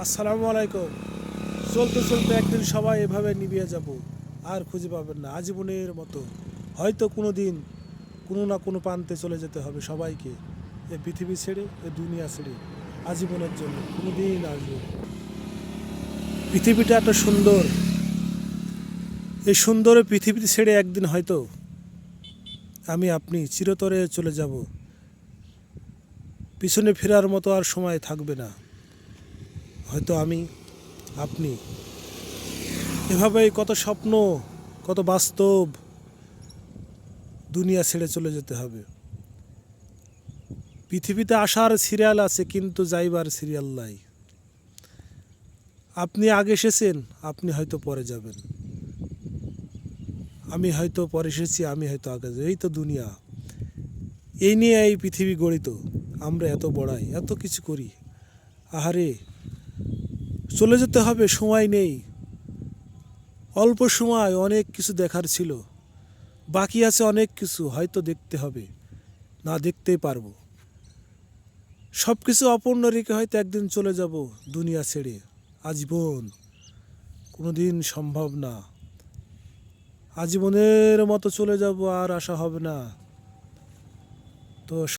আসসালামু আলাইকুম। চলতে চলতে একদিন সবাই এভাবে নিভিয়ে যাব, আর খুঁজে পাবেন না আজীবনের মতো। হয়তো কোনো দিন কোনো না কোনো প্রান্তে চলে যেতে হবে সবাইকে, এ পৃথিবী ছেড়ে, এ দুনিয়া ছেড়ে, আজীবনের জন্য কোনো দিন আসবে। পৃথিবীটা এত সুন্দর, এই সুন্দর পৃথিবী ছেড়ে একদিন হয়তো আমি আপনি চিরতরে চলে যাব। পিছনে ফেরার মতো আর সময় থাকবে না। হয়তো আমি আপনি এভাবেই কত স্বপ্ন, কত বাস্তব দুনিয়া ছেড়ে চলে যেতে হবে। পৃথিবীতে আসার সিরিয়াল আছে কিন্তু যাইবার সিরিয়াল নাই। আপনি আগে এসেছেন, আপনি হয়তো পরে যাবেন। আমি হয়তো পরে এসেছি, আমি হয়তো আগে যাব। এই তো দুনিয়া, এই নিয়ে এই পৃথিবী গড়িত। আমরা এত বড়াই, এত কিছু করি। আহারে, চলে যেতে হবে, সময় নেই। অল্প সময় অনেক কিছু দেখার ছিল, বাকি আছে অনেক কিছু হয়তো দেখতে হবে, না দেখতেই পারবো। সব কিছু অপূর্ণ রেখে হয়তো একদিন চলে যাব দুনিয়া ছেড়ে। আজীবন কোনো দিন সম্ভব না। আজীবনের মতো চলে যাব, আর আশা হবে না। তো